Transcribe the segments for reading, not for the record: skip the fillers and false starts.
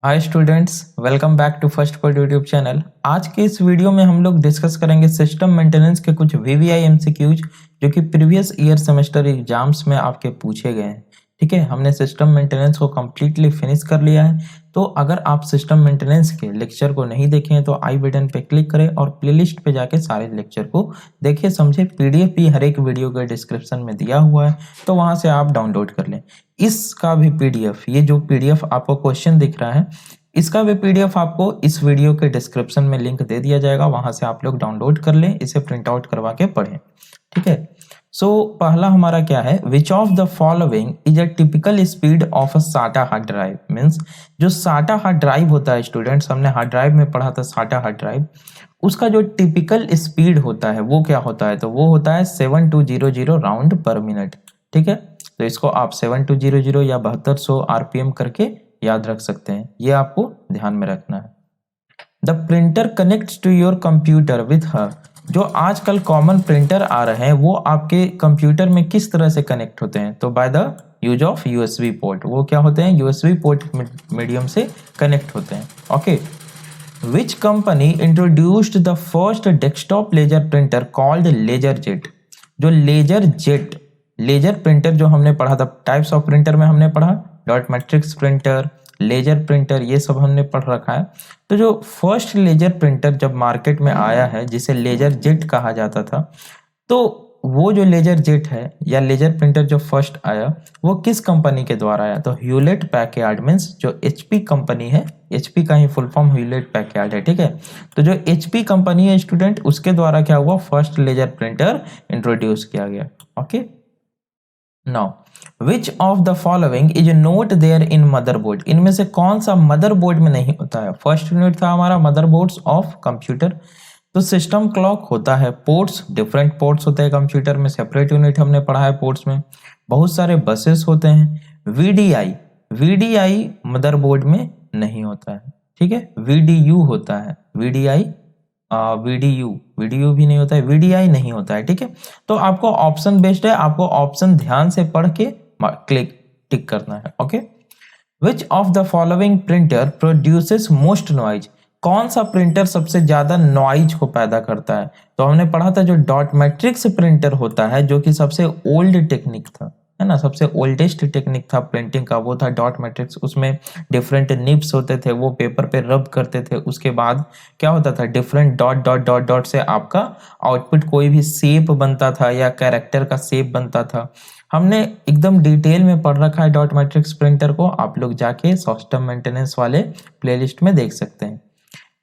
Hi students, welcome back to first code YouTube channel. आज के इस वीडियो में हम लोग डिस्कस करेंगे सिस्टम मेंटेनेंस के कुछ वीवीआई एमसीक्यूज जो कि प्रीवियस ईयर सेमेस्टर एग्जाम्स में आपके पूछे गए हैं। ठीक है, हमने सिस्टम मेंटेनेंस को कम्प्लीटली फिनिश कर लिया है। तो अगर आप सिस्टम मेंटेनेंस के लेक्चर को नहीं देखे हैं तो आई बटन पे क्लिक करें और प्लेलिस्ट पे जाके सारे लेक्चर को देखिए समझे। पीडीएफ भी हर एक वीडियो के डिस्क्रिप्शन में दिया हुआ है, तो वहां से आप डाउनलोड कर लें। इसका भी पीडीएफ, ये जो पीडीएफ आपको क्वेश्चन दिख रहा है, इसका भी पीडीएफ आपको इस वीडियो के डिस्क्रिप्शन में लिंक दे दिया जाएगा, वहां से आप लोग डाउनलोड कर लें, इसे प्रिंट आउट करवा के पढ़ें। ठीक है, सो पहला हमारा क्या है, which of the following is a typical speed of अ साटा हार्ड ड्राइव। मीन्स जो साटा हार्ड ड्राइव होता है स्टूडेंट्स, हमने हार्ड ड्राइव में पढ़ा था साटा हार्ड ड्राइव, उसका जो टिपिकल स्पीड होता है वो क्या होता है, तो वो होता है 7200 राउंड पर मिनट। ठीक है, तो इसको आप 7200 या 7200 आरपीएम करके याद रख सकते हैं, ये आपको ध्यान में रखना है। The printer connects to your computer with her. जो आजकल कॉमन प्रिंटर आ रहे हैं वो आपके कंप्यूटर में किस तरह से कनेक्ट होते हैं, तो by the use of USB port. वो क्या होते हैं, यूएसबी पोर्ट मीडियम से कनेक्ट होते हैं। Okay, which company introduced the first desktop laser printer called laser jet. जो लेजर प्रिंटर जो हमने पढ़ा था, टाइप्स ऑफ प्रिंटर में हमने पढ़ा dot matrix printer, laser printer, ये सब हमने पढ़ रखा है। तो जो फर्स्ट लेजर प्रिंटर जब मार्केट में आया है, जिसे लेजर जेट कहा जाता था, तो वो जो लेजर जेट है या लेजर प्रिंटर जो फर्स्ट आया वो किस कंपनी के द्वारा आया, तो ह्यूलेट पैकर्ड। मीन्स जो एचपी कंपनी है, एचपी का ही फुल फॉर्म ह्यूलेट पैकर्ड है। ठीक है, तो जो एचपी कंपनी है स्टूडेंट, उसके द्वारा क्या हुआ, फर्स्ट लेजर प्रिंटर इंट्रोड्यूस किया गया। Okay, now which of the following is not there in motherboard. इनमें से कौन सा मदरबोर्ड में नहीं होता है। फर्स्ट यूनिट था हमारा मदरबोर्ड्स ऑफ कंप्यूटर। तो सिस्टम क्लॉक होता है, पोर्ट्स, डिफरेंट पोर्ट्स होते हैं कंप्यूटर में, सेपरेट यूनिट हमने पढ़ा है पोर्ट्स में। बहुत सारे बसेस होते हैं। वीडीआई मदरबोर्ड में नहीं होता है। ठीक है, वीडीयू होता है, वीडीयू भी नहीं होता है, वीडीआई नहीं होता है। ठीक है, तो आपको ऑप्शन बेस्ड है, आपको ऑप्शन ध्यान से पढ़ के टिक करना है। Okay, which of the following printer produces most noise. कौन सा प्रिंटर सबसे ज्यादा नॉइज को पैदा करता है, तो हमने पढ़ा था जो डॉट मैट्रिक्स प्रिंटर होता है, जो कि सबसे ओल्ड टेक्निक था, है ना, सबसे ओल्डेस्ट टेक्निक था प्रिंटिंग का, वो था डॉट मैट्रिक्स। उसमें डिफरेंट निब्स होते थे, वो पेपर पे रब करते थे, उसके बाद क्या होता था, different dot dot dot dot से आपका आउटपुट कोई भी शेप बनता था या कैरेक्टर का शेप बनता था। हमने एकदम डिटेल में पढ़ रखा है डॉट मैट्रिक्स प्रिंटर को, आप लोग जाके सिस्टम मेंटेनेंस वाले प्लेलिस्ट में देख सकते हैं।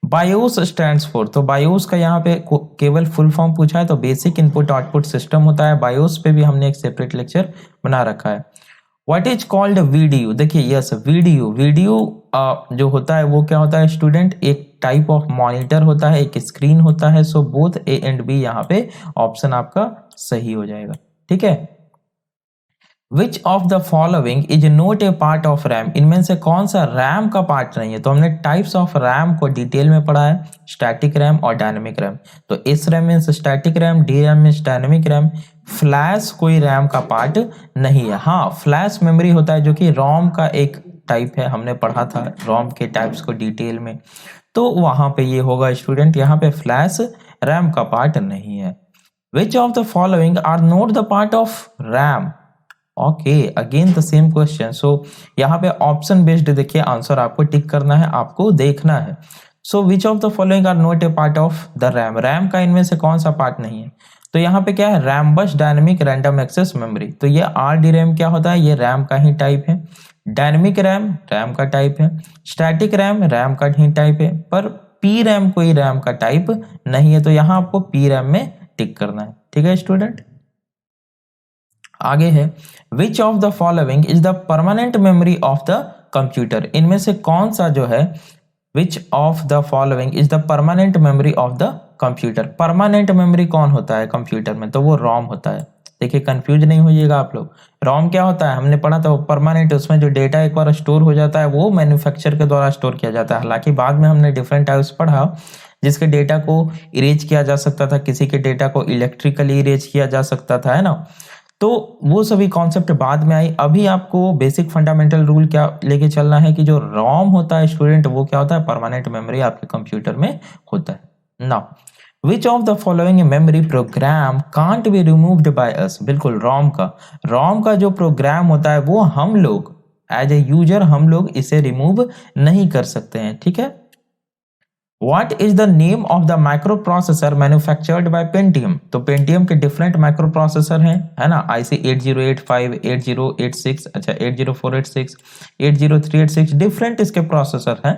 बायोस स्टैंड्स फॉर, तो बायोस का यहाँ पे केवल फुल फॉर्म पूछा है, तो बेसिक इनपुट आउटपुट सिस्टम होता है। बायोस पे भी हमने एक सेपरेट लेक्चर बना रखा है। व्हाट इज कॉल्ड वीडीयू, देखिए यस, वीडियो जो होता है वो क्या होता है स्टूडेंट, एक टाइप ऑफ मॉनिटर होता है, एक स्क्रीन होता है। So both A and B, यहाँ पे ऑप्शन आपका सही हो जाएगा। ठीक है, which of the following is not a part of RAM. इनमें से कौन सा रैम का पार्ट नहीं है, तो हमने टाइप्स ऑफ रैम को डिटेल में पढ़ा है, स्टैटिक रैम और डायनेमिक रैम। तो S RAM means static RAM, D RAM means dynamic RAM. Flash कोई रैम का पार्ट नहीं है। हाँ, फ्लैश मेमोरी होता है जो कि रोम का एक टाइप है, हमने पढ़ा था रोम के टाइप्स को डिटेल में, तो वहां पे ये होगा स्टूडेंट, यहाँ पे फ्लैश रैम का पार्ट नहीं है। Which of the following are not the part of RAM. Okay, again the same question. So यहाँ पे ऑप्शन बेस्ड देखिए आंसर आपको टिक करना है, आपको देखना है। So which of the following are not a part of the RAM. RAM का इनमें से कौन सा पार्ट नहीं है, तो यहाँ पे क्या है, रैम बस डायनेमिक रैंडम एक्सेस मेमोरी। तो ये आरडी रैम क्या होता है, ये रैम का ही टाइप है। डायनेमिक रैम रैम का टाइप है। स्टैटिक रैम रैम का ही टाइप है, पर पी रैम कोई रैम का टाइप नहीं है, तो यहाँ आपको पी रैम में टिक करना है। ठीक है स्टूडेंट, आगे है, which of the following is the permanent memory of the computer. इनमें से कौन सा जो है, which of the following is the permanent memory of the computer. Permanent memory कौन होता है कंप्यूटर में, तो वो रोम होता है। देखिए कंफ्यूज नहीं होइएगा आप लोग, रोम क्या होता है हमने पढ़ा था, वो परमानेंट, उसमें जो डेटा एक बार स्टोर हो जाता है वो मैन्युफैक्चर के द्वारा स्टोर किया जाता है। हालांकि बाद में हमने डिफरेंट टाइप्स पढ़ा, जिसके डेटा को इरेज किया जा सकता था, किसी के डेटा को इलेक्ट्रिकली इरेज किया जा सकता था, है ना। तो वो सभी कॉन्सेप्ट बाद में आई। अभी आपको बेसिक फंडामेंटल रूल क्या लेके चलना है कि जो रॉम होता है स्टूडेंट, वो क्या होता है, परमानेंट मेमोरी आपके कंप्यूटर में होता है। Now which of the following memory program can't be removed by us? बिल्कुल रॉम का जो प्रोग्राम होता है वो हम लोग एज ए यूजर हम लोग इसे रिमूव नहीं कर सकते हैं, ठीक है। What is the name of the microprocessor manufactured by Pentium? तो Pentium के डिफरेंट माइक्रो प्रोसेसर हैं, है ना, IC 8085, 8086, अच्छा 80486, 80386, डिफरेंट इसके प्रोसेसर हैं,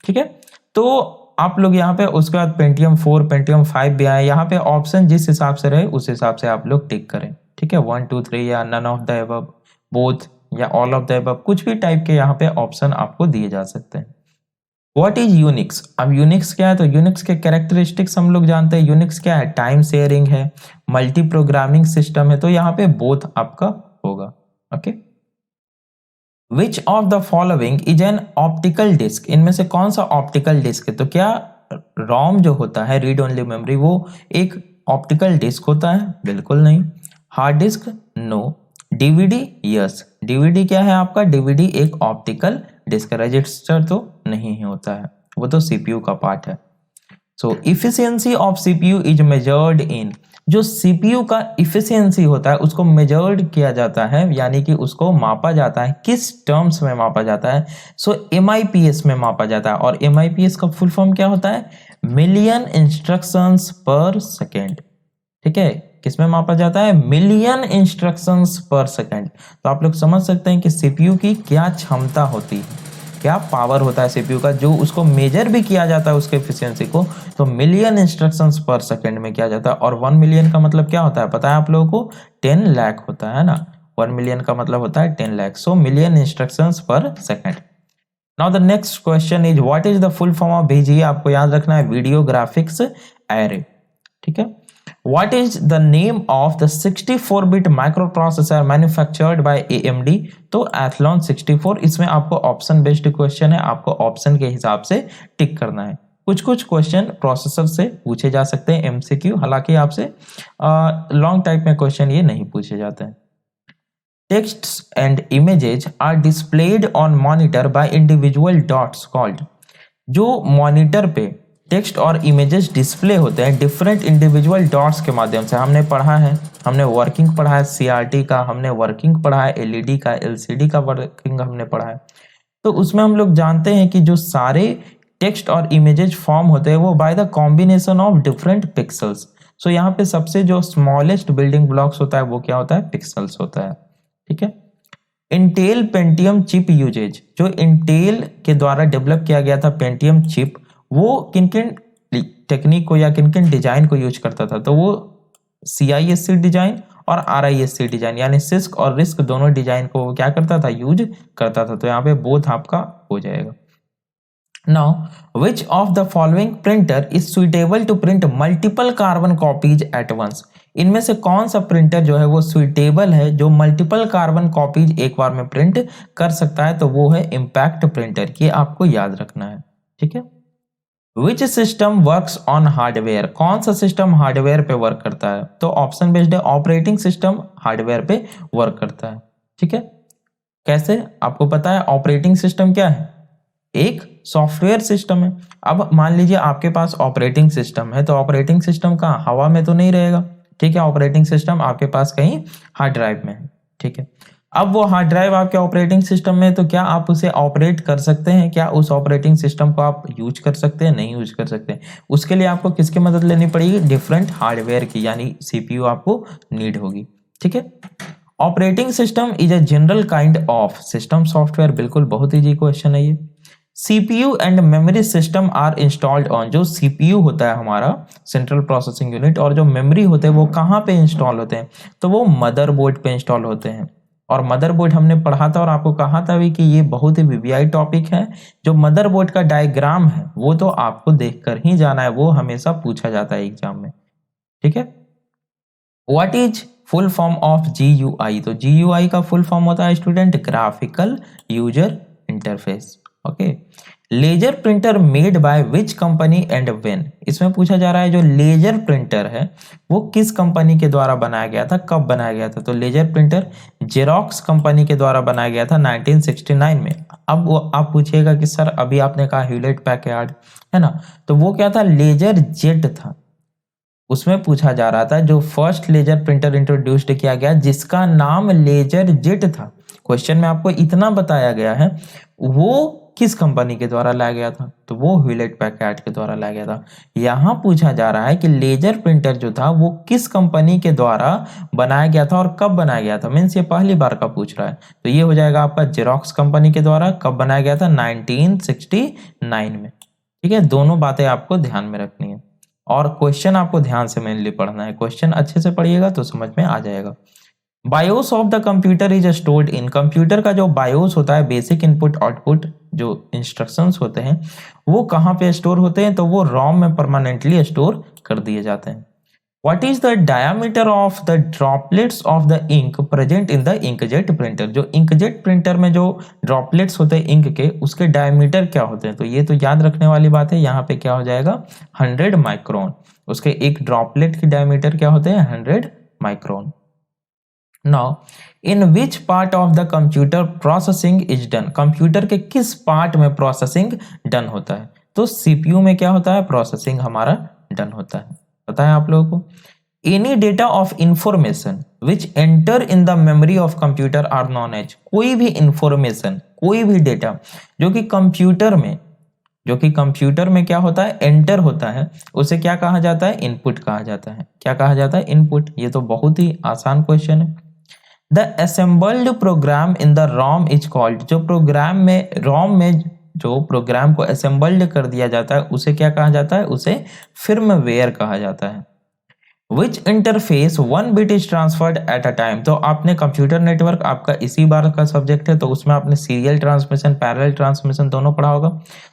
ठीक है। तो आप लोग यहाँ पे उसके बाद Pentium 4, Pentium 5 भी आए। यहाँ पे ऑप्शन जिस हिसाब से रहे उस हिसाब से आप लोग टिक करें, ठीक है। 1 2 3 या none of the above, both या ऑल ऑफ द अबव, कुछ भी टाइप के यहाँ पे ऑप्शन आपको दिए जा सकते हैं। What is Unix? अब यूनिक्स क्या है, तो यूनिक्स के कैरेक्टरिस्टिक्स हम लोग जानते हैं। यूनिक्स क्या है, टाइम शेयरिंग है, मल्टी प्रोग्रामिंग सिस्टम है, तो यहाँ पे बोथ आपका होगा, okay. Which of the following is an optical disc? इनमें से कौन सा ऑप्टिकल डिस्क है? तो क्या रोम जो होता है, रीड ओनली मेमोरी, वो एक ऑप्टिकल डिस्क होता है? बिल्कुल नहीं। Hard disk? No. DVD? Yes. DVD क्या है आपका, डीवीडी एक ऑप्टिकल डिस्क, रजिस्टर तो नहीं होता है, वो तो सीपीयू का पार्ट है। So efficiency of CPU is measured in, जो सीपीयू का इफिशियंसी होता है उसको मेजर्ड किया जाता है, यानी कि उसको मापा जाता है, किस टर्म्स में मापा जाता है? सो एमआईपीएस में मापा जाता है। और एमआईपीएस का फुल फॉर्म क्या होता है, मिलियन इंस्ट्रक्शंस पर सेकेंड, ठीक है। किसमें मापा जाता है, मिलियन इंस्ट्रक्शंस पर सेकेंड। तो आप लोग समझ सकते हैं कि सीपीयू की क्या क्षमता होती है, क्या पावर होता है सीपीयू का, जो उसको मेजर भी किया जाता है उसके एफिशिएंसी को, तो मिलियन इंस्ट्रक्शंस पर सेकेंड में किया जाता है। और 1 मिलियन का मतलब क्या होता है पता है आप लोगों को, 10 लाख होता है ना। 1 मिलियन का मतलब होता है 10 लाख, सो मिलियन इंस्ट्रक्शंस पर second. Now the next question is what is the full form of VGA? आपको याद रखना है, वीडियो ग्राफिक्स एरे, ठीक है। What is the name of the 64-bit microprocessor manufactured by AMD? तो Athlon 64। इसमें आपको ऑप्शन बेस्ड क्वेश्चन है, आपको ऑप्शन के हिसाब से टिक करना है। कुछ कुछ क्वेश्चन प्रोसेसर से पूछे जा सकते हैं एमसीक्यू, हालांकि आपसे लॉन्ग टाइप में क्वेश्चन ये नहीं पूछे जाते हैं। Texts and images are displayed on monitor by individual dots called, जो मॉनिटर पे टेक्स्ट और इमेजेस डिस्प्ले होते हैं डिफरेंट इंडिविजुअल डॉट्स के माध्यम से। हमने पढ़ा है, हमने वर्किंग पढ़ा है सीआरटी का, हमने वर्किंग पढ़ा है एलईडी का, एलसीडी का वर्किंग हमने पढ़ा है। तो उसमें हम लोग जानते हैं कि जो सारे टेक्स्ट और इमेजेस फॉर्म होते हैं वो by the combination of different pixels. So यहाँ पे सबसे जो स्मॉलेस्ट बिल्डिंग ब्लॉक्स होता है वो क्या होता है, पिक्सल्स होता है, ठीक है। इंटेल पेंटियम चिप यूजेज, जो इंटेल के द्वारा डेवलप किया गया था पेंटियम चिप, वो किन किन टेक्निक को या किन किन डिजाइन को यूज करता था? तो वो CISC डिजाइन और RISC डिजाइन, यानी सिस्क और रिस्क दोनों डिजाइन को वो क्या करता था, यूज करता था। तो यहाँ पे बोथ आपका हो जाएगा। Now which of the following printer is suitable to print multiple carbon copies at once? इनमें से कौन सा प्रिंटर जो है वो सुइटेबल है, जो मल्टीपल कार्बन कॉपीज एक बार में प्रिंट कर सकता है? तो वो है इम्पैक्ट प्रिंटर, ये आपको याद रखना है, ठीक है। Which system works on hardware? कौन सा सिस्टम हार्डवेयर पे वर्क करता है? तो ऑप्शन बेस्ड है, ऑपरेटिंग सिस्टम हार्डवेयर पे वर्क करता है, ठीक है। कैसे? आपको पता है ऑपरेटिंग सिस्टम क्या है, एक सॉफ्टवेयर सिस्टम है। अब मान लीजिए आपके पास ऑपरेटिंग सिस्टम है, तो ऑपरेटिंग सिस्टम कहाँ, हवा में तो नहीं रहेगा, ठीक है। ऑपरेटिंग सिस्टम आपके पास कहीं हार्ड ड्राइव में है, ठीक है। अब वो हार्ड ड्राइव आपके ऑपरेटिंग सिस्टम में, तो क्या आप उसे ऑपरेट कर सकते हैं? क्या उस ऑपरेटिंग सिस्टम को आप यूज कर सकते हैं? नहीं यूज कर सकते। उसके लिए आपको किसकी मदद लेनी पड़ेगी, डिफरेंट हार्डवेयर की, यानी सीपीयू आपको नीड होगी, ठीक है। Operating system is a general kind of system software, बिल्कुल बहुत इजी क्वेश्चन है ये। CPU and memory system are installed on, जो सीपीयू होता है हमारा सेंट्रल प्रोसेसिंग यूनिट, और जो मेमोरी होते हैं वो कहाँ पे इंस्टॉल होते हैं? तो वो मदरबोर्ड पे इंस्टॉल होते हैं। और मदरबोर्ड हमने पढ़ा था और आपको कहा था भी कि ये बहुत ही वीवीआई टॉपिक है। जो मदरबोर्ड का डायग्राम है वो तो आपको देखकर ही जाना है, वो हमेशा पूछा जाता है एग्जाम में, ठीक है। What is full form of GUI? तो GUI का फुल फॉर्म होता है student graphical user interface, okay. Laser printer made by which company and when. इसमें पूछा जा रहा है जो लेजर प्रिंटर है वो किस कंपनी के द्वारा बनाया गया था, कब बनाया गया था। तो लेजर प्रिंटर जेरोक्स कंपनी के द्वारा बनाया गया था 1969 में। अब वो आप पूछिएगा कि सर अभी आपने कहा ह्यूलेट पैकर्ड है ना, तो वो क्या था, लेजर जेट था। उसमें पूछा जा रहा था जो फर्स्ट लेजर प्रिंटर इंट्रोड्यूस्ड किया गया जिसका नाम लेजर जेट था। क्वेश्चन में आपको इतना बताया गया है वो किस कंपनी के द्वारा लाया गया था, तो वो ह्यूलेट पैकर्ड के द्वारा लाया गया था। यहां पूछा जा रहा है कि लेजर प्रिंटर जो था वो किस कंपनी के द्वारा बनाया गया था और कब बनाया गया था। मीन्स ये पहली बार का पूछ रहा है, तो ये हो जाएगा आपका जेरोक्स कंपनी के द्वारा। कब बनाया गया था, 1969 में। ठीक है, दोनों बातें आपको ध्यान में रखनी है और क्वेश्चन आपको ध्यान से मेनली पढ़ना है। क्वेश्चन अच्छे से पढ़िएगा तो समझ में आ जाएगा। BIOS of the computer is stored in. Computer का जो बायोस होता है, बेसिक इनपुट आउटपुट जो इंस्ट्रक्शंस होते हैं वो कहाँ पे स्टोर होते हैं, तो वो रोम में परमानेंटली स्टोर कर दिए जाते हैं। What is the diameter of the droplets of the ink present in the inkjet printer. जो इंकजेट प्रिंटर में जो ड्रॉपलेट्स होते हैं इंक के, उसके डायमीटर क्या होते हैं, तो ये तो याद रखने वाली बात है। यहाँ पे क्या हो जाएगा, 100 माइक्रोन। उसके एक ड्रॉपलेट की डायमीटर क्या होते हैं, 100 micron. Now in which part of the computer processing is done. Computer के किस पार्ट में प्रोसेसिंग डन होता है, तो सीपीयू में क्या होता है, प्रोसेसिंग हमारा डन होता है। पता है आप लोगों को। Any data of information which enter in the memory of computer are known as. कोई भी इंफॉर्मेशन, कोई भी डेटा जो कि कंप्यूटर में क्या होता है, एंटर होता है, उसे क्या कहा जाता है, इनपुट कहा जाता है। क्या कहा जाता है, इनपुट। ये तो बहुत ही आसान क्वेश्चन है। The assembled program in the ROM is called. जो प्रोग्राम में, रोम में जो प्रोग्राम को असेंबल्ड कर दिया जाता है उसे क्या कहा जाता है, उसे फर्मवेयर कहा जाता है। Which interface 1 bit is transferred at a time. तो आपने कंप्यूटर नेटवर्क, आपका इसी बार का सब्जेक्ट है, तो उसमें आपने सीरियल ट्रांसमिशन, पैरेलल ट्रांसमिशन दोनों पढ़ा होगा।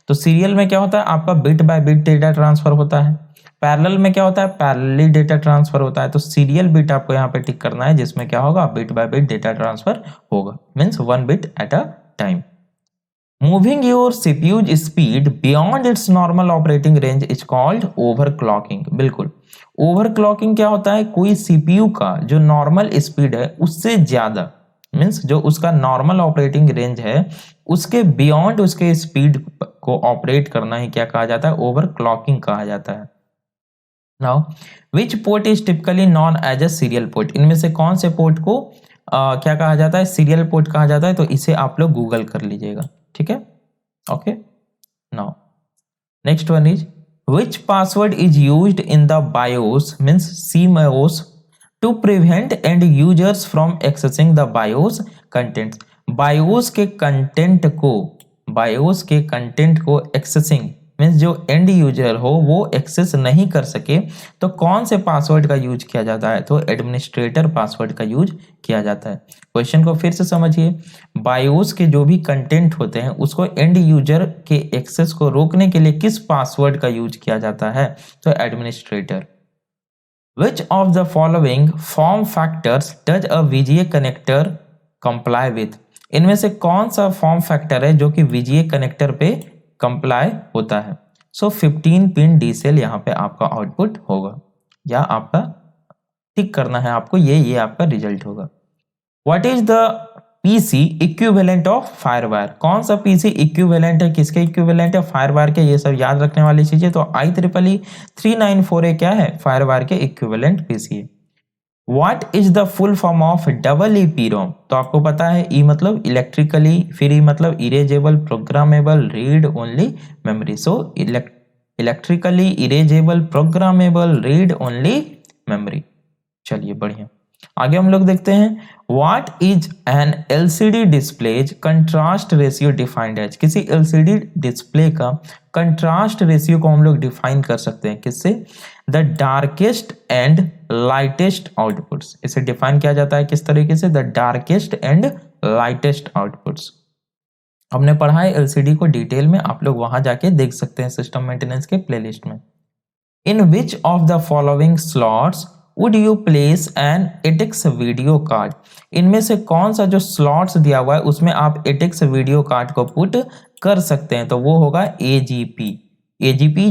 तो सीरियल में क्या होता है, आपका bit by bit data transfer होता है। पैरेलल में क्या होता है, पैरेलली डेटा ट्रांसफर होता है। तो सीरियल बिट आपको यहाँ पे टिक करना है, जिसमें क्या होगा, bit by bit data transfer होगा, means 1 bit at a time. Moving your CPU's speed beyond its normal operating range is called overclocking। बिल्कुल, ओवरक्लॉकिंग क्या होता है, कोई सीपीयू का जो नॉर्मल स्पीड है उससे ज्यादा, मीन्स जो उसका नॉर्मल ऑपरेटिंग रेंज है उसके बियॉन्ड उसके स्पीड को ऑपरेट करना ही क्या कहा जाता है, ओवरक्लॉकिंग कहा जाता है। Now which port is typically known as a serial port. इनमें से कौन से पोर्ट को क्या कहा जाता है, सीरियल पोर्ट कहा जाता है। तो इसे आप लोग गूगल कर लीजिएगा, ठीक है। Okay, now next one is which password is used in the BIOS means CMOS to prevent end users from accessing the BIOS contents। BIOS के कंटेंट को एक्सेसिंग मीन्स जो एंड यूजर हो वो एक्सेस नहीं कर सके, तो कौन से पासवर्ड का यूज किया जाता है, तो एडमिनिस्ट्रेटर पासवर्ड का यूज किया जाता है। क्वेश्चन को फिर से समझिए, बायोस के जो भी कंटेंट होते हैं उसको एंड यूजर के एक्सेस को रोकने के लिए किस पासवर्ड का यूज किया जाता है, तो administrator. Which of the following form factors does a VGA connector comply with. इनमें से कौन सा फॉर्म फैक्टर है जो कि VGA कनेक्टर पे कंप्लाई होता है। सो 15 पिन डी सेल यहाँ पे आपका आउटपुट होगा, या आपका टिक करना है आपको, ये आपका रिजल्ट होगा। What is the PC equivalent of FireWire. कौन सा पीसी इक्विवेलेंट है, किसके इक्विवेलेंट है, फायरवायर के। ये सब याद रखने वाली चीजें। तो IEEE 394A क्या है, फायरवायर के इक्विवेलेंट पीसी है। What is the full form of EEPROM। तो आपको पता है, ई मतलब इलेक्ट्रिकली, फिर ई मतलब erasable programmable read only memory. So electrically erasable programmable read only memory. चलिए बढ़िया, आगे हम लोग देखते हैं। What is an LCD display's contrast ratio defined as. किसी LCD डिस्प्ले का कंट्रास्ट रेशियो को हम लोग डिफाइन कर सकते हैं किससे, the darkest and lightest outputs. इसे डिफाइन किया जाता है किस तरीके से, the darkest and lightest outputs. हमने पढ़ा है LCD को डिटेल में, आप लोग वहां जाके देख सकते हैं सिस्टम मेंटेनेंस के प्लेलिस्ट में। In which of the following slots would you place an ATX video card? इनमें से कौन सा जो स्लॉट्स दिया हुआ है उसमें आप एटिक्स वीडियो कार्ड को पुट कर सकते हैं? तो वो होगा एजीपी। एजीपी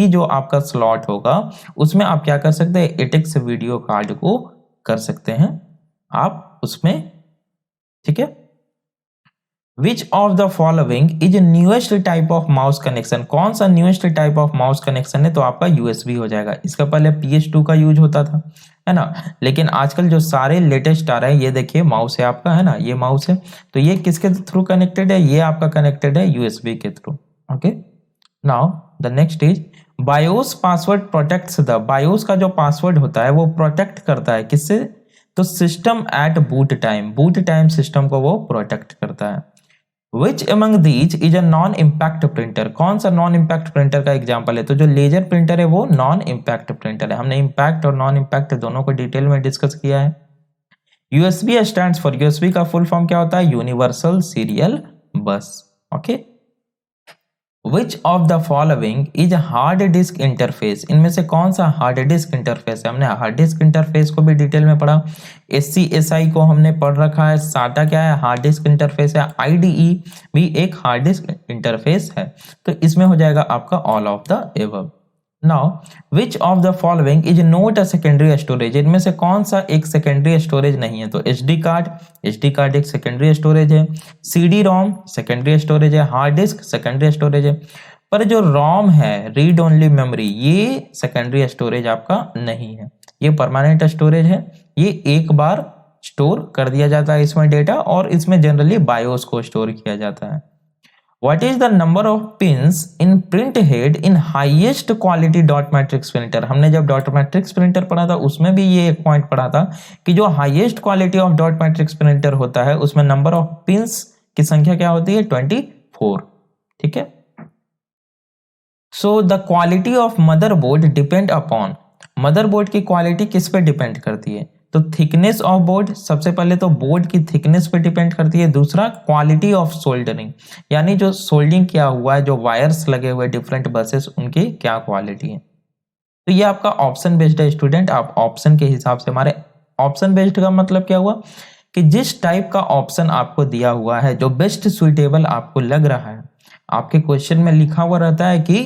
जो आपका स्लॉट होगा उसमें आप क्या कर सकते हैं? एटिक्स वीडियो कार्ड को कर सकते हैं आप उसमें, ठीक है। Which of the following is newest type of mouse connection? कौन सा newest type of mouse connection है? तो आपका यूएसबी हो जाएगा। इसका पहले PS2 का यूज होता था, है ना, लेकिन आजकल जो सारे लेटेस्ट आ रहे हैं, ये देखिए माउस है आपका, है ना, ये माउस है, तो ये किसके थ्रू कनेक्टेड है? ये आपका कनेक्टेड है यूएसबी के through. Okay, now the next is BIOS password protects the. BIOS का जो पासवर्ड होता है वो प्रोटेक्ट करता है किससे? तो system eight boot time. Boot time system को वो प्रोटेक्ट करता है। Which among these is a non-impact printer? कौन सा नॉन इम्पैक्ट प्रिंटर का एग्जांपल है? तो जो लेजर प्रिंटर है वो नॉन इम्पैक्ट प्रिंटर है। हमने इम्पैक्ट और नॉन इम्पैक्ट दोनों को डिटेल में डिस्कस किया है। यूएसबी स्टैंड्स फॉर, यूएसबी का फुल फॉर्म क्या होता है? यूनिवर्सल सीरियल बस। Okay, Which of the following is a hard disk interface? इनमें से कौन सा हार्ड डिस्क इंटरफेस है? हमने हार्ड डिस्क इंटरफेस को भी डिटेल में पढ़ा, SCSI को हमने पढ़ रखा है, SATA क्या है? हार्ड डिस्क इंटरफेस है, IDE भी एक हार्ड डिस्क इंटरफेस है। तो इसमें हो जाएगा आपका all of the above. Now which of the following is not a secondary storage? इनमें से कौन सा एक सेकेंडरी स्टोरेज नहीं है? तो SD कार्ड एक सेकेंडरी स्टोरेज है, CD-ROM सेकेंडरी स्टोरेज है, हार्ड डिस्क सेकेंडरी स्टोरेज है, पर जो ROM है रीड ओनली मेमोरी, ये सेकेंडरी स्टोरेज आपका नहीं है, ये परमानेंट स्टोरेज है। ये एक बार स्टोर कर दिया जाता है इसमें डेटा, और इसमें जनरली बायोस को स्टोर किया जाता है। What is the number of pins in print head in highest quality dot matrix printer? हमने जब डॉट मैट्रिक्स प्रिंटर पढ़ा था उसमें भी ये एक पॉइंट पढ़ा था कि जो highest quality of dot matrix printer होता है उसमें नंबर ऑफ पिंस की संख्या क्या होती है? 24। ठीक है। So the quality of motherboard depend upon, motherboard की क्वालिटी किस पे डिपेंड करती है? तो थिकनेस ऑफ बोर्ड, सबसे पहले तो बोर्ड की थिकनेस पे डिपेंड करती है। दूसरा क्वालिटी ऑफ सोल्डरिंग, यानी जो सोल्डिंग किया हुआ है, जो वायर्स लगे हुए डिफरेंट बसेस, उनकी क्या क्वालिटी है। तो ये आपका ऑप्शन बेस्ड है स्टूडेंट, आप ऑप्शन के हिसाब से, हमारे ऑप्शन बेस्ड का मतलब क्या हुआ कि जिस टाइप का ऑप्शन आपको दिया हुआ है, जो बेस्ट सुइटेबल आपको लग रहा है, आपके क्वेश्चन में लिखा हुआ रहता है कि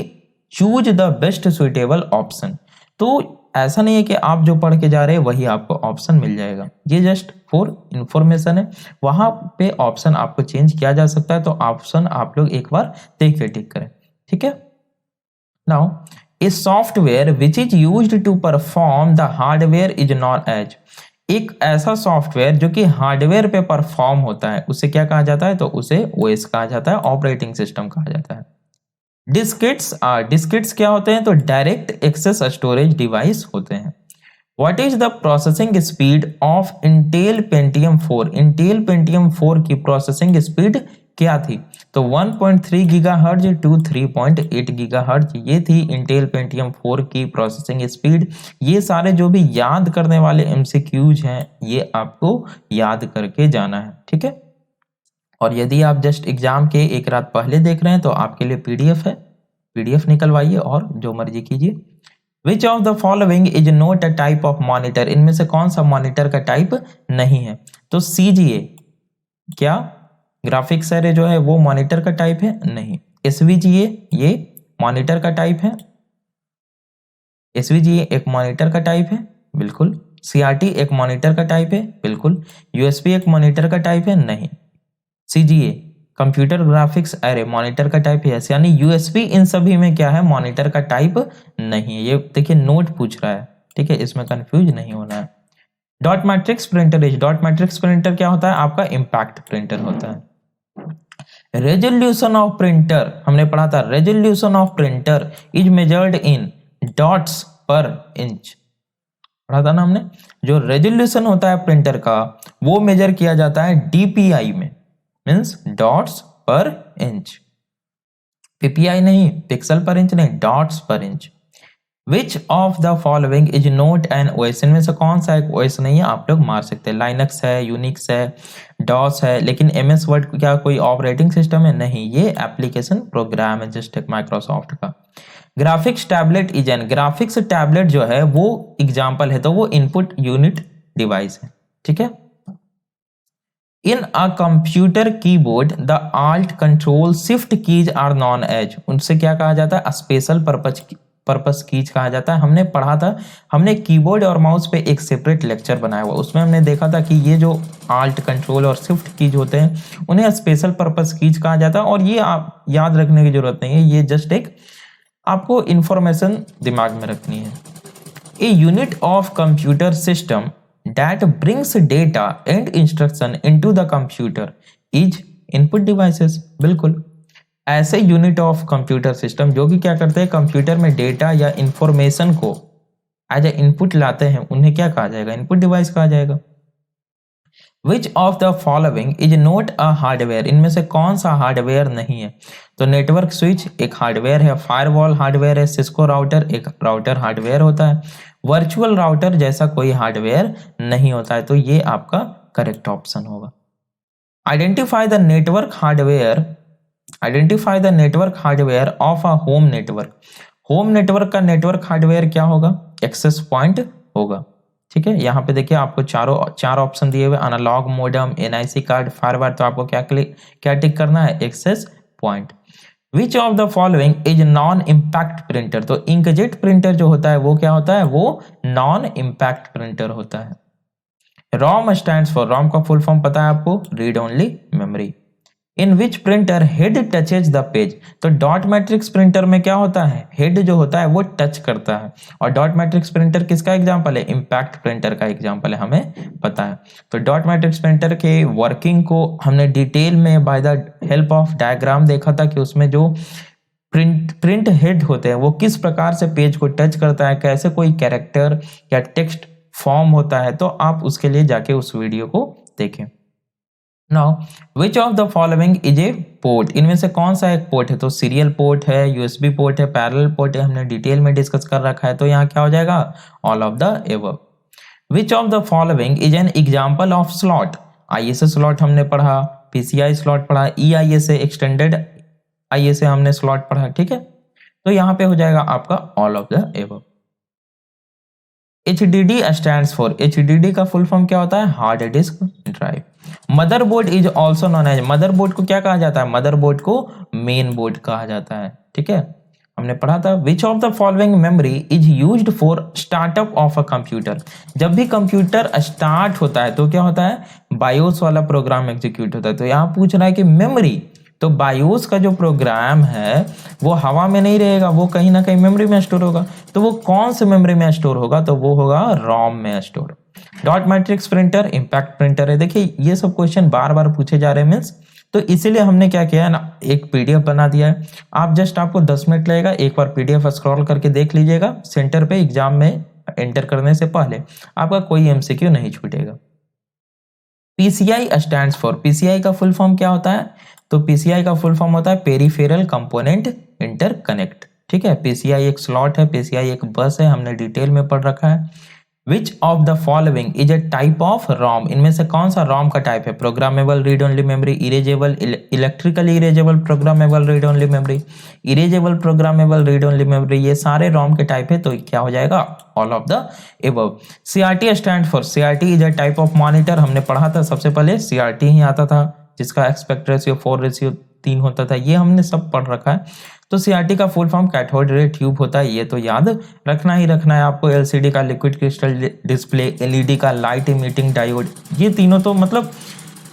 choose the best suitable option. तो ऐसा नहीं है कि आप जो पढ़ के जा रहे हैं वही आपको ऑप्शन मिल जाएगा, ये जस्ट फॉर इंफॉर्मेशन है। वहां पे ऑप्शन आपको चेंज किया जा सकता है, तो ऑप्शन आप लोग एक बार देख के टिक करें। ठीक है। Now a software which is used to perform the hardware is known as, एक ऐसा सॉफ्टवेयर जो कि हार्डवेयर पे परफॉर्म होता है उसे क्या कहा जाता है? तो उसे OS कहा जाता है, ऑपरेटिंग सिस्टम कहा जाता है। डिस्केट्स क्या होते हैं? तो डायरेक्ट एक्सेस स्टोरेज डिवाइस होते हैं। What is the processing speed of Intel Pentium 4? Intel Pentium 4 की प्रोसेसिंग स्पीड क्या थी? तो 1.3 गीगाहर्ट्ज टू 3.8 गीगाहर्ट्ज, ये थी इंटेल पेंटियम 4 की प्रोसेसिंग स्पीड। ये सारे जो भी याद करने वाले MCQs हैं, ये आपको याद करके जाना है। ठीक है। और यदि आप जस्ट एग्जाम के एक रात पहले देख रहे हैं तो आपके लिए PDF है, PDF निकलवाइए और जो मर्जी कीजिए। विच of the following is not a type of monitor? इनमें से कौन सा मॉनिटर का टाइप नहीं है? तो CGA क्या ग्राफिक्स एरे जो है वो मॉनिटर का टाइप है? नहीं। SVGA ये मॉनिटर का टाइप है, SVGA एक मॉनिटर का टाइप है, बिल्कुल। CRT एक मॉनिटर का टाइप है, बिल्कुल। USB एक मॉनिटर का टाइप है, नहीं। CGA computer graphics array monitor का टाइप है, यानी USB इन सभी में क्या है? मॉनिटर का टाइप नहीं है। ये देखिए नोट पूछ रहा है, ठीक है, इसमें कंफ्यूज नहीं होना है। Dot matrix printer is, dot matrix printer क्या होता है? आपका इम्पैक्ट प्रिंटर होता है। रेजोल्यूशन ऑफ प्रिंटर हमने पढ़ा था, resolution of printer is measured in dots पर इंच, पढ़ा था ना हमने। जो रेजोल्यूशन होता है प्रिंटर का वो मेजर किया जाता है DPI में, मीन्स डॉट्स पर इंच, PPI नहीं, पिक्सल पर इंच नहीं, डॉट्स पर inch. Which of the following is not an OS? इनमें से कौन सा एक OS नहीं है? आप लोग मार सकते हैं। लाइनक्स है, यूनिक्स है, DOS है, लेकिन MS वर्ड क्या कोई ऑपरेटिंग सिस्टम है? नहीं, ये एप्लीकेशन प्रोग्राम है जस्ट एक माइक्रोसॉफ्ट का। Graphics tablet is an, graphics tablet जो है वो एग्जाम्पल है, तो वो इनपुट यूनिट डिवाइस है, ठीक है। In a computer keyboard the alt control shift keys are known as, उनसे क्या कहा जाता है, स्पेशल पर्पस कीज कहा जाता है। हमने पढ़ा था, हमने कीबोर्ड और माउस पे एक सेपरेट लेक्चर बनाया हुआ, उसमें हमने देखा था कि ये जो आल्ट कंट्रोल और शिफ्ट कीज होते हैं उन्हें स्पेशल पर्पस कीज कहा जाता है, और ये आप याद रखने की जरूरत नहीं है, ये जस्ट एक आपको इंफॉर्मेशन दिमाग में रखनी है। A unit of computer system that brings data and instruction into the computer is input devices। बिल्कुल, ऐसे यूनिट ऑफ कंप्यूटर सिस्टम जो कि क्या करते हैं, कंप्यूटर में डेटा या इंफॉर्मेशन को एज ए इनपुट लाते हैं, उन्हें क्या कहा जाएगा, इनपुट डिवाइस कहा जाएगा। विच of the following is not a hardware, इनमें से कौन सा हार्डवेयर नहीं है, तो नेटवर्क स्विच एक हार्डवेयर है, फायरवॉल हार्डवेयर है, सिस्को राउटर एक राउटर हार्डवेयर होता है, वर्चुअल राउटर जैसा कोई हार्डवेयर नहीं होता है, तो ये आपका करेक्ट ऑप्शन होगा। Identify the network hardware, identify the network hardware of a home network, home network का नेटवर्क हार्डवेयर क्या होगा, एक्सेस पॉइंट होगा, ठीक है। यहाँ पे देखिए आपको चार ऑप्शन दिए हुए, analogue modem, NIC card, firewall, तो आपको क्या टिक करना है, access point. Which of the following is non impact printer, तो इंकजेट प्रिंटर जो होता है वो क्या होता है, वो नॉन इम्पैक्ट प्रिंटर होता है। रॉम स्टैंड्स फॉर, रॉम का फुल फॉर्म पता है आपको, read only memory. In which printer head touches the page, तो डॉट मैट्रिक्स प्रिंटर में क्या होता है, हेड जो होता है वो टच करता है, और डॉट मैट्रिक्स प्रिंटर किसका एग्जांपल है, इम्पैक्ट प्रिंटर का एग्जांपल है, हमें पता है। तो डॉट मैट्रिक्स प्रिंटर के वर्किंग को हमने डिटेल में by the help of diagram देखा था कि उसमें जो प्रिंट हेड होते हैं वो किस प्रकार से पेज को टच करता है, कैसे कोई कैरेक्टर या टेक्स्ट फॉर्म होता है, तो आप उसके लिए जाके उस वीडियो को देखें। Now which of the following is a port, इनमें से कौन सा एक पोर्ट है, तो सीरियल पोर्ट है, यूएसबी पोर्ट है, पैरेलल पोर्ट है, हमने डिटेल में डिस्कस कर रखा है, तो यहाँ क्या हो जाएगा, all of the above. Which of the following is an example of slot, ISA slot हमने पढ़ा, पीसीआई स्लॉट पढ़ा, ईआईएसए एक्सटेंडेड आईएसए हमने स्लॉट पढ़ा, ठीक है। तो यहाँ पे हो जाएगा आपका all of the above. HDD stands for, HDD का फुल फॉर्म क्या होता है, hard disk drive. Motherboard is also known as, motherboard को क्या कहा जाता है, मदरबोर्ड को मेन बोर्ड कहा जाता है, ठीक है, हमने पढ़ा था। विच of the following memory is used for startup of a computer, जब भी कंप्यूटर स्टार्ट होता है तो क्या होता है, बायोस वाला प्रोग्राम एग्जीक्यूट होता है, तो यहाँ पूछ रहा है कि मेमोरी, तो बायोस का जो प्रोग्राम है वो हवा में नहीं रहेगा, वो कहीं ना कहीं मेमोरी में स्टोर होगा, तो वो कौन से मेमोरी में स्टोर होगा, तो वो होगा रॉम में store. Dot matrix printer impact printer है, देखिए ये सब क्वेश्चन बार बार पूछे जा रहे हैं मीन्स, तो इसीलिए हमने क्या किया है ना, एक पीडीएफ बना दिया है, आप जस्ट आपको 10 मिनट लगेगा, एक बार पीडीएफ स्क्रॉल करके देख लीजिएगा, सेंटर पे एग्जाम में एंटर करने से पहले आपका कोई एमसीक्यू नहीं छूटेगा। पीसीआई स्टैंड्स फॉर, पीसीआई का फुल फॉर्म क्या होता है, तो पीसीआई का फुल फॉर्म होता है पेरिफेरल कंपोनेंट इंटरकनेक्ट, ठीक है। पीसीआई एक स्लॉट है, पीसीआई एक बस है, हमने डिटेल में पढ़ रखा है। Which of the following is a type of ROM, इनमें से कौन सा रॉम का टाइप है, programmable read only memory, erasable electrically erasable programmable read only memory, erasable programmable read only memory, ये सारे रॉम के टाइप है, तो क्या हो जाएगा, all of the above. CRT stand for, CRT is a type of monitor, हमने पढ़ा था, सबसे पहले सीआरटी ही आता था, जिसका एस्पेक्ट रेशियो 4:3 होता था, ये हमने सब पढ़ रखा है। तो सीआरटी का full form cathode ray tube होता है, ये तो याद रखना ही रखना है आपको। एलसीडी का लिक्विड क्रिस्टल डिस्प्ले, एलईडी का लाइट इमिटिंग डायोड, ये तीनों तो मतलब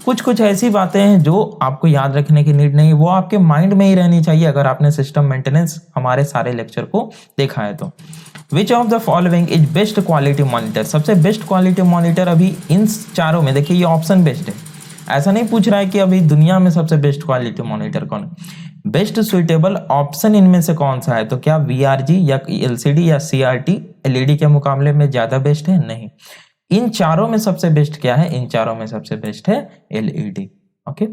कुछ ऐसी बातें हैं जो आपको याद रखने की नीड नहीं, वो आपके माइंड में ही रहनी चाहिए अगर आपने सिस्टम मेंटेनेंस हमारे सारे लेक्चर को देखा है तो। विच of the following is best quality monitor, सबसे बेस्ट क्वालिटी मॉनिटर अभी इन चारों में, देखिए ये ऑप्शन बेस्ट है, ऐसा नहीं पूछ रहा है कि अभी दुनिया में सबसे बेस्ट क्वालिटी मॉनिटर कौन है, बेस्ट सुइटेबल ऑप्शन इनमें से कौन सा है, तो क्या वीआरजी या एलसीडी या सीआरटी एलईडी के मुकाबले में ज्यादा बेस्ट है, नहीं, इन चारों में सबसे बेस्ट क्या है, इन चारों में सबसे बेस्ट है LED, okay.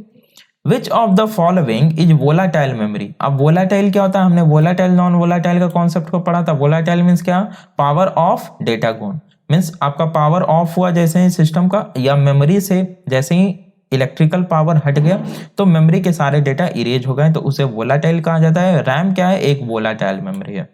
Which of the following is volatile memory, अब वोलाटाइल क्या होता है, हमने वोलाटाइल नॉन वोलाटाइल का कॉन्सेप्ट को पढ़ा था। वोलाटाइल मीन्स क्या, power off data gone, means आपका पावर ऑफ हुआ जैसे ही सिस्टम का, या मेमोरी से जैसे ही इलेक्ट्रिकल पावर हट गया तो मेमोरी के सारे डेटा इरेज हो गए, तो उसे वोलाटाइल कहा जाता है। रैम क्या है, एक वोलाटाइल मेमोरी है,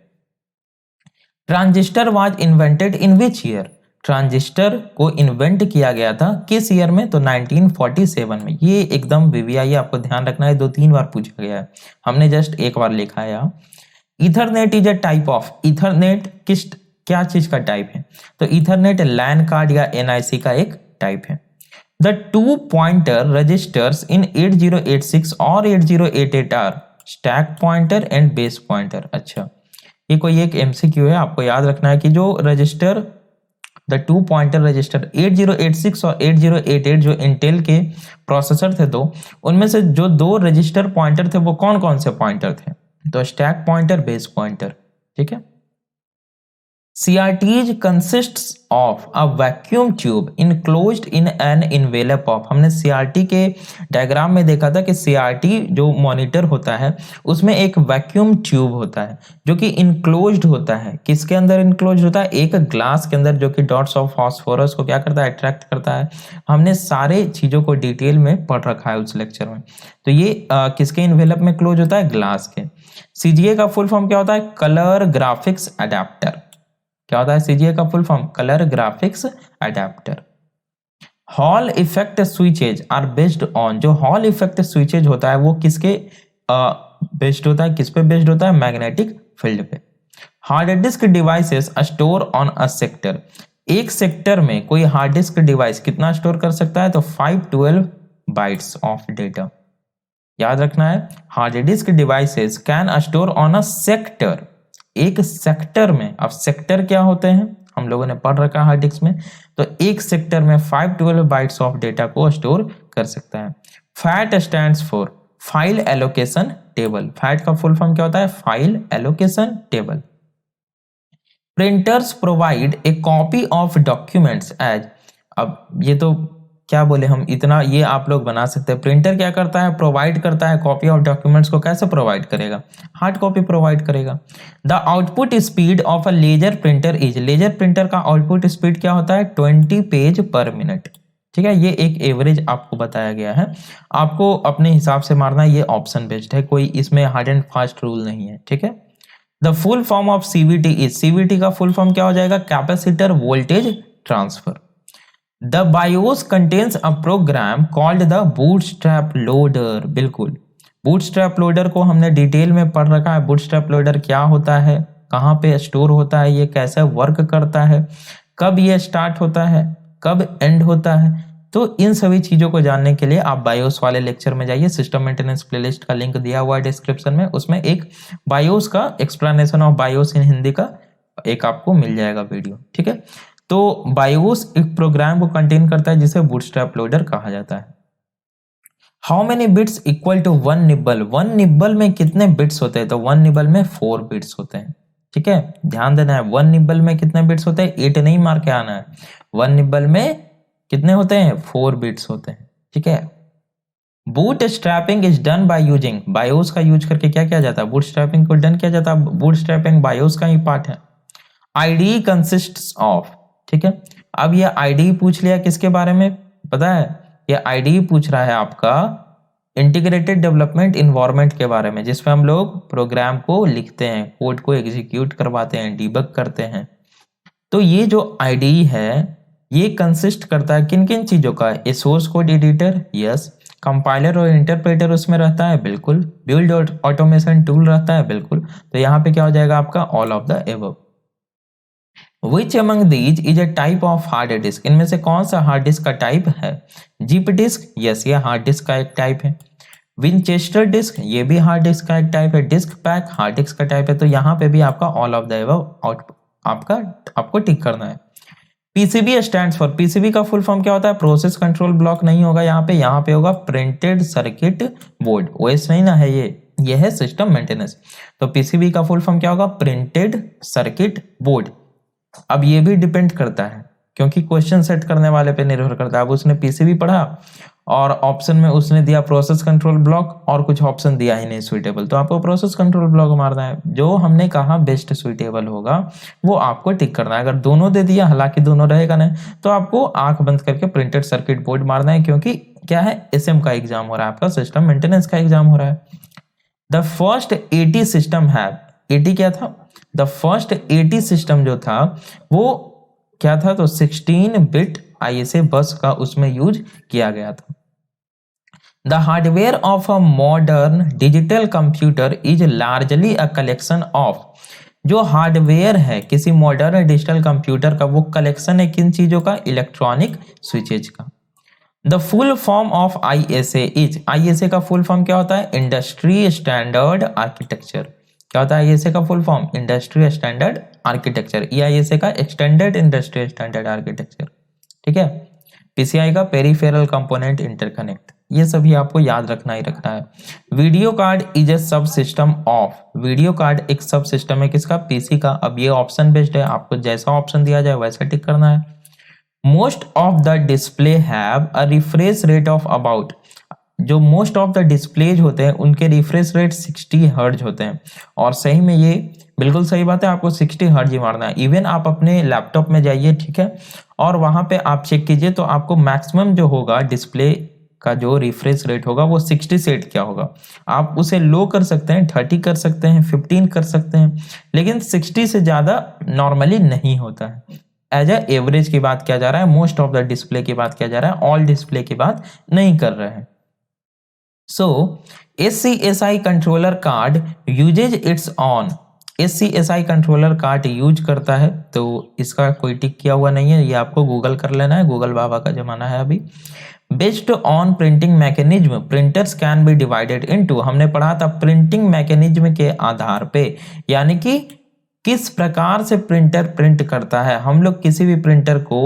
transistor was invented in which year? Transistor को इन्वेंट किया गया था किस ईयर में? तो 1947 में। ये एकदम वीवीआई आपको ध्यान रखना है, 2-3 बार पूछा गया है, हमने जस्ट एक बार लिखा है यहाँ। Ethernet is a type of, Ethernet क्या चीज का टाइप है? तो इथरनेट लैन कार्ड या एनआईसी का एक टाइप है। द 2 पॉइंटर रजिस्टर्स इन 8086 और 8088 are stack pointer and base pointer. अच्छा, ये कोई एक एमसीक्यू है, आपको याद रखना है कि जो रजिस्टर द 2 पॉइंटर रजिस्टर 8086 और 8088 जो इंटेल के प्रोसेसर थे दो, उनमें से जो 2 रजिस्टर पॉइंटर थे वो कौन कौन से पॉइंटर थे? तो स्टैक पॉइंटर, बेस पॉइंटर। ठीक है। CRTs consists of a vacuum tube enclosed in an envelope of, हमने CRT के डायग्राम में देखा था कि CRT जो मॉनिटर होता है उसमें एक वैक्यूम ट्यूब होता है जो कि इनक्लोज्ड होता है। किसके अंदर इनक्लोज्ड होता है? एक ग्लास के अंदर, जो कि डॉट्स ऑफ फास्फोरस को क्या करता है? अट्रैक्ट करता है। हमने सारे चीजों को डिटेल में पढ़ रखा है उस लेक्चर में। तो ये किसके इन्वेलप में क्लोज होता है? ग्लास के। CGA का फुल फॉर्म क्या होता है? Colour graphics adapter. क्या होता है CGA का full form? Colour graphics adapter. Hall effect switches are based on, जो हॉल इफेक्ट स्विचेज होता है वो किसके बेस्ड होता है? किस पे बेस्ड होता है? मैग्नेटिक फील्ड पे। Hard disk devices store on a sector, एक सेक्टर में कोई हार्ड डिस्क डिवाइस कितना स्टोर कर सकता है? तो 512 बाइट्स ऑफ डेटा। याद रखना है, hard disc devices can store on a sector, एक सेक्टर में। अब सेक्टर क्या होते हैं हम लोगों ने पढ़ रखा है हार्ड डिस्क में। तो एक सेक्टर में 512 बाइट्स ऑफ डेटा को स्टोर कर सकता है। FAT stands for file allocation table. FAT का फुल फॉर्म क्या होता है? File allocation table. Printers provide a copy of documents as, अब ये तो क्या बोले हम, इतना ये आप लोग बना सकते हैं। प्रिंटर क्या करता है? प्रोवाइड करता है कॉपी ऑफ डॉक्यूमेंट्स को। कैसे प्रोवाइड करेगा? हार्ड कॉपी प्रोवाइड करेगा। The output speed of a laser printer is, laser printer का आउटपुट स्पीड क्या होता है? 20 पेज पर मिनट। ठीक है, ये एक एवरेज आपको बताया गया है, आपको अपने हिसाब से मारना है। ये ऑप्शन बेस्ड है, कोई इसमें हार्ड एंड फास्ट रूल नहीं है। ठीक है। The full form of CVT is, CVT का फुल फॉर्म क्या हो जाएगा? Capacitor voltage transfer. The BIOS contains a program called the bootstrap loader। बिल्कुल, bootstrap loader को हमने डिटेल में पढ़ रखा है। bootstrap loader क्या होता है, कहाँ पे स्टोर होता है, ये कैसे वर्क करता है, कब ये स्टार्ट होता है, कब एंड होता है। तो इन सभी चीजों को जानने के लिए आप BIOS वाले लेक्चर में जाइए, सिस्टम मेंटेनेंस प्लेलिस्ट का लिंक दिया हुआ है डिस्क्रिप्शन में, उसमें एक BIOS का एक्सप्लेनेशन ऑफ BIOS इन हिंदी का एक आपको मिल जाएगा वीडियो। ठीक है। तो BIOS एक प्रोग्राम को कंटेन करता है जिसे बूटस्ट्रैप लोडर कहा जाता है। How many bits equal to 1 nibble, 1 nibble में कितने बिट्स होते हैं? तो 1 निब्बल में 4 बिट्स होते हैं। ठीक है, ध्यान देना है, 1 निब्बल में कितने बिट्स होते हैं? 8 नहीं मार के आना है। 1 निब्बल में कितने होते हैं? 4 बिट्स होते हैं। ठीक है। Boot strapping is done by using, BIOS का यूज करके क्या किया जाता है? बूट स्ट्रैपिंग को डन किया जाता है। बूट स्ट्रैपिंग BIOS का ही पार्ट है। IDE कंसिस्ट्स ऑफ, ठीक है। अब ये IDE पूछ लिया, किसके बारे में पता है? ये IDE पूछ रहा है आपका इंटीग्रेटेड डेवलपमेंट इन्वायरमेंट के बारे में, जिसमें हम लोग प्रोग्राम को लिखते हैं, कोड को एग्जीक्यूट करवाते हैं, डीबग करते हैं। तो ये जो IDE है ये कंसिस्ट करता है किन किन चीजों का? A source code editor, yes. Compiler और इंटरप्रेटर उसमें रहता है, बिल्कुल। बिल्ड और ऑटोमेशन टूल रहता है, बिल्कुल। तो यहाँ पे क्या हो जाएगा आपका? All of the above. Which among these is a type of hard disk? इनमें से कौन सा हार्ड डिस्क का टाइप है? जिप डिस्क, यस, ये हार्ड डिस्क का एक टाइप है। विनचेस्टर डिस्क, ये भी हार्ड डिस्क का एक टाइप है। डिस्क पैक हार्ड डिस्क का टाइप है। तो यहाँ पे भी आपका ऑल ऑफ द अबव आपको टिक करना है। पीसीबी स्टैंड्स फॉर, पीसीबी का फुल फॉर्म क्या होता है? प्रोसेस कंट्रोल ब्लॉक नहीं होगा यहाँ पे होगा प्रिंटेड सर्किट बोर्ड। ओएस नहीं ना है ये है सिस्टम मेंटेनेंस। तो पीसीबी का फुल फॉर्म क्या होगा? Printed circuit board. अब ये भी डिपेंड करता है, क्योंकि क्वेश्चन सेट करने वाले पे निर्भर करता है। अब उसने पीसीबी पढ़ा और ऑप्शन में उसने दिया प्रोसेस कंट्रोल ब्लॉक और कुछ ऑप्शन दिया ही नहीं सुइटेबल, तो आपको प्रोसेस कंट्रोल ब्लॉक मारना है। जो हमने कहा बेस्ट सुइटेबल होगा वो आपको टिक करना है। अगर दोनों दे दिया, हालांकि दोनों रहेगा नहीं, तो आपको आंख बंद करके प्रिंटेड सर्किट बोर्ड मारना है, क्योंकि क्या है? एसएम का एग्जाम हो रहा है, आपका सिस्टम मेंटेनेंस का एग्जाम हो रहा है। द फर्स्ट 80 सिस्टम है 80 क्या था, द फर्स्ट 80 सिस्टम जो था वो क्या था, तो 16 बिट ISA बस का उसमें यूज किया गया था। The hardware of a modern digital computer is largely a collection of, जो हार्डवेयर है किसी मॉडर्न डिजिटल कंप्यूटर का वो कलेक्शन है किन चीजों का, इलेक्ट्रॉनिक स्विचेज का। The full form of ISA is, ISA का फुल फॉर्म क्या होता है, इंडस्ट्री स्टैंडर्ड आर्किटेक्चर। क्या होता है ISA का full form, industry standard architecture. ISA का एक्सटेंडेड इंडस्ट्री स्टैंडर्ड आर्किटेक्चर, ठीक है। PCI का पेरिफेरल कंपोनेंट इंटरकनेक्ट, ये सभी आपको याद रखना ही रखना है। वीडियो कार्ड इज ए सब सिस्टम ऑफ, वीडियो कार्ड एक सब सिस्टम है किसका, PC का। अब ये ऑप्शन बेस्ड है, आपको जैसा ऑप्शन दिया जाए वैसा टिक करना है। Most of the display have a refresh rate of about, जो मोस्ट ऑफ द डिस्प्लेज होते हैं उनके रिफ्रेश रेट 60 हर्ट्ज होते हैं। और सही में ये बिल्कुल सही बात है, आपको 60 हर्ट्ज ही मारना है। इवन आप अपने लैपटॉप में जाइए, ठीक है, और वहां पे आप चेक कीजिए तो आपको मैक्सिमम जो होगा डिस्प्ले का जो रिफ्रेश रेट होगा वो 60 सेट क्या होगा। आप उसे लो कर सकते हैं, 30 कर सकते हैं, 15 कर सकते हैं, लेकिन 60 से ज्यादा नॉर्मली नहीं होता है। एज ए एवरेज की बात किया जा रहा है, मोस्ट ऑफ द डिस्प्ले की बात किया जा रहा है, ऑल डिस्प्ले की बात नहीं कर रहे हैं। सो SCSI controller card usage it's on, SCSI controller card use करता है, तो इसका कोई टिक किया हुआ नहीं है, ये आपको गूगल कर लेना है, गूगल बाबा का जमाना है अभी। Based on printing mechanism printers can be divided into, हमने पढ़ा था प्रिंटिंग मैकेनिज्म के आधार पे, यानी कि किस प्रकार से प्रिंटर प्रिंट करता है, हम लोग किसी भी प्रिंटर को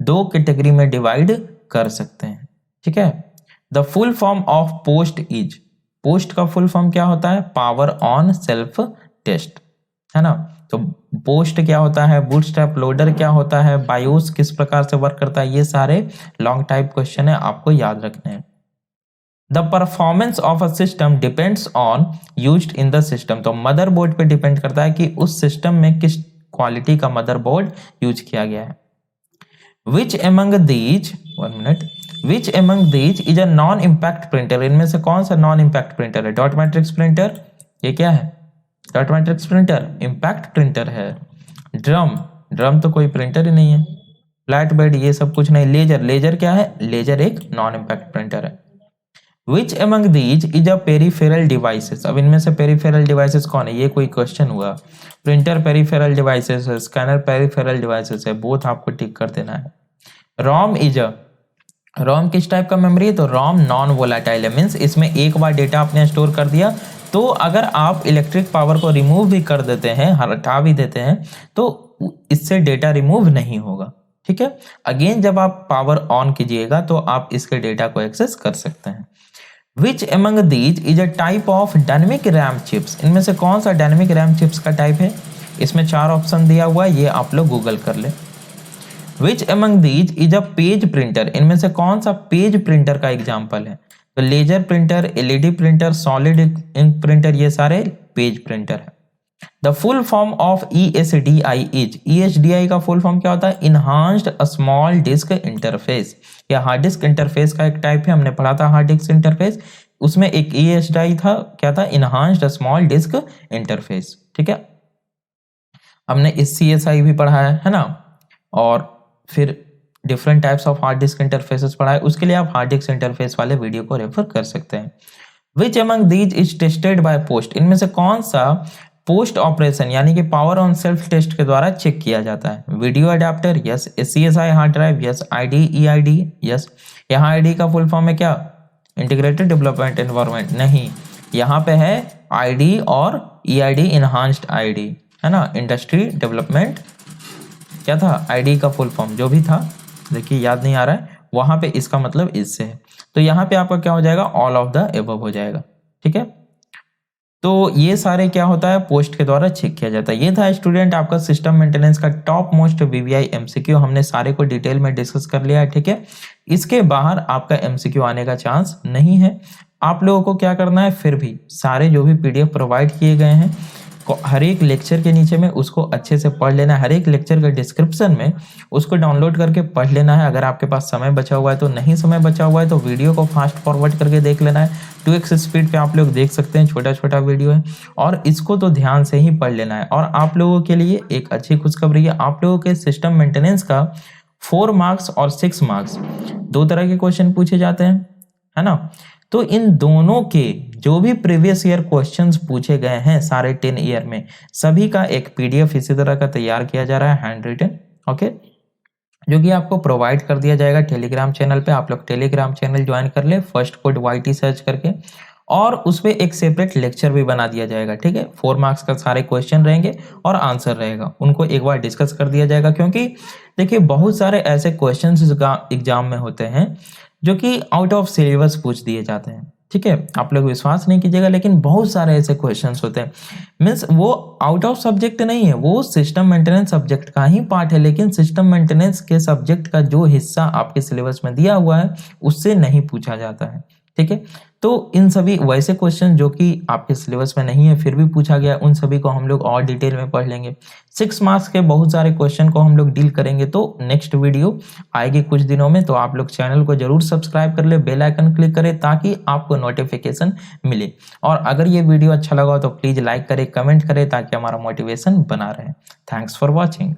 2 कैटेगरी में डिवाइड कर सकते हैं, ठीक है। The full form of post is, post का फुल फॉर्म क्या होता है, पावर ऑन सेल्फ टेस्ट, है ना। तो पोस्ट क्या होता है, बूटस्ट्रैप लोडर क्या होता है, बायोस किस प्रकार से वर्क करता है, ये सारे लॉन्ग टाइप क्वेश्चन है, आपको याद रखने हैं। The performance of a system depends on used in the system, तो मदरबोर्ड पे डिपेंड करता है कि उस सिस्टम में किस क्वालिटी का मदरबोर्ड यूज किया गया है। Which among these, 1 minute, which among these is a non impact printer, इनमें से कौन सा नॉन इम्पैक्ट प्रिंटर है, डॉट मैट्रिक्स प्रिंटर, ये क्या है, dot matrix printer impact printer है। ड्रम, ड्रम तो कोई प्रिंटर ही नहीं है। फ्लैट बेड ये सब कुछ नहीं। लेजर, लेजर क्या है, लेजर एक नॉन इम्पैक्ट प्रिंटर है। Which among these is a peripheral devices, अब इनमें से पेरिफेरल डिवाइसेस कौन है, ये कोई क्वेश्चन हुआ। प्रिंटर पेरिफेरल डिवाइसेस है, स्कैनर पेरिफेरल डिवाइसेस है, बोथ आपको टिक कर देना है। रोम इज अ, रोम किस टाइप का मेमोरी है, तो रोम नॉन वोलाटाइल है, मीन्स इसमें एक बार डेटा आपने स्टोर कर दिया तो अगर आप इलेक्ट्रिक पावर को रिमूव भी कर देते हैं, हटा भी देते हैं, तो इससे डेटा रिमूव नहीं होगा, ठीक है। अगेन जब आप पावर ऑन कीजिएगा तो आप इसके डेटा को एक्सेस कर सकते हैं। Which among these is a type of dynamic RAM chips, इनमें से कौन सा डायनेमिक रैम चिप्स का टाइप है, इसमें 4 ऑप्शन दिया हुआ है, ये आप लोग गूगल कर ले। Which among these is a page printer, इनमें से कौन सा पेज प्रिंटर का एग्जाम्पल है, तो laser printer, LED printer, solid ink printer, ये सारे पेज प्रिंटर है। The full form of ESDI is, ESDI का फुल फॉर्म क्या होता है, इनहांस्ड स्मॉल डिस्क इंटरफेस, या हार्ड डिस्क इंटरफेस का एक टाइप है, हमने पढ़ा था हार्ड डिस्क इंटरफेस, उसमें एक ESDI था, क्या था, इनहांस्ड स्मॉल डिस्क इंटरफेस, ठीक है। हमने CSI भी पढ़ा है ना, और फिर different types of hard disk interfaces पढ़ा है, उसके लिए आप हार्ड डिस्क इंटरफेस वाले वीडियो को रेफर कर सकते हैं। Which among these is tested by post, इनमें से कौन सा पोस्ट ऑपरेशन यानी कि पावर ऑन सेल्फ टेस्ट के द्वारा चेक किया जाता है। Video adapter, yes. CSI hard drive, yes. ID EID, yes. यहाँ ID का फुल फॉर्म है क्या, इंटीग्रेटेड डेवलपमेंट एनवायरनमेंट, नहीं, यहाँ पे है ID और EID इनहांस्ड ID, है ना। इंडस्ट्री डेवलपमेंट क्या था, ID का फुल फॉर्म जो भी था, देखिए याद नहीं आ रहा है, वहां पे इसका मतलब इससे है, तो यहाँ पे आपका क्या हो जाएगा, ऑल ऑफ द एबव हो जाएगा, ठीक है। तो ये सारे क्या होता है, पोस्ट के द्वारा चेक किया जाता है। ये था स्टूडेंट आपका सिस्टम मेंटेनेंस का टॉप मोस्ट VVI MCQ, हमने सारे को डिटेल में डिस्कस कर लिया है, ठीक है। इसके बाहर आपका MCQ आने का चांस नहीं है। आप लोगों को क्या करना है, फिर भी सारे जो भी PDF प्रोवाइड किए गए हैं हर एक लेक्चर के नीचे में उसको अच्छे से पढ़ लेना है, हर एक लेक्चर का डिस्क्रिप्शन में उसको डाउनलोड करके पढ़ लेना है। अगर आपके पास समय बचा हुआ है तो, नहीं समय बचा हुआ है तो वीडियो को फास्ट फॉरवर्ड करके देख लेना है। 2x स्पीड पे आप लोग देख सकते हैं, छोटा छोटा वीडियो है और इसको तो ध्यान से ही पढ़ लेना है। और आप लोगों के लिए एक अच्छी खुशखबरी है, आप लोगों के सिस्टम मेंटेनेंस का 4 मार्क्स और 6 मार्क्स 2 तरह के क्वेश्चन पूछे जाते हैं, है ना। तो इन दोनों के जो भी प्रीवियस ईयर क्वेश्चंस पूछे गए हैं सारे 10 ईयर में, सभी का एक पीडीएफ इसी तरह का तैयार किया जा रहा है, हैंड रिटन, ओके, जो कि आपको प्रोवाइड कर दिया जाएगा टेलीग्राम चैनल पे। आप लोग टेलीग्राम चैनल ज्वाइन कर ले, फर्स्ट कोड YT सर्च करके, और उसपे एक सेपरेट लेक्चर भी बना दिया जाएगा, ठीक है। 4 मार्क्स का सारे क्वेश्चन रहेंगे और आंसर रहेगा, उनको एक बार डिस्कस कर दिया जाएगा। क्योंकि देखिए बहुत सारे ऐसे क्वेश्चन एग्जाम में होते हैं जो कि आउट ऑफ सिलेबस पूछ दिए जाते हैं, ठीक है। आप लोग विश्वास नहीं कीजिएगा, लेकिन बहुत सारे ऐसे क्वेश्चंस होते हैं, मीन्स वो आउट ऑफ सब्जेक्ट नहीं है, वो सिस्टम मेंटेनेंस सब्जेक्ट का ही पार्ट है, लेकिन सिस्टम मेंटेनेंस के सब्जेक्ट का जो हिस्सा आपके सिलेबस में दिया हुआ है उससे नहीं पूछा जाता है, ठीक है। तो इन सभी वैसे क्वेश्चन जो कि आपके सिलेबस में नहीं है फिर भी पूछा गया, उन सभी को हम लोग और डिटेल में पढ़ लेंगे। 6 मार्क्स के बहुत सारे क्वेश्चन को हम लोग डील करेंगे, तो नेक्स्ट वीडियो आएगी कुछ दिनों में। तो आप लोग चैनल को जरूर सब्सक्राइब कर ले, बेल आइकन क्लिक करें ताकि आपको नोटिफिकेशन मिले। और अगर ये वीडियो अच्छा लगा तो प्लीज लाइक करें, कमेंट करें ताकि हमारा मोटिवेशन बना रहे। Thanks for watching.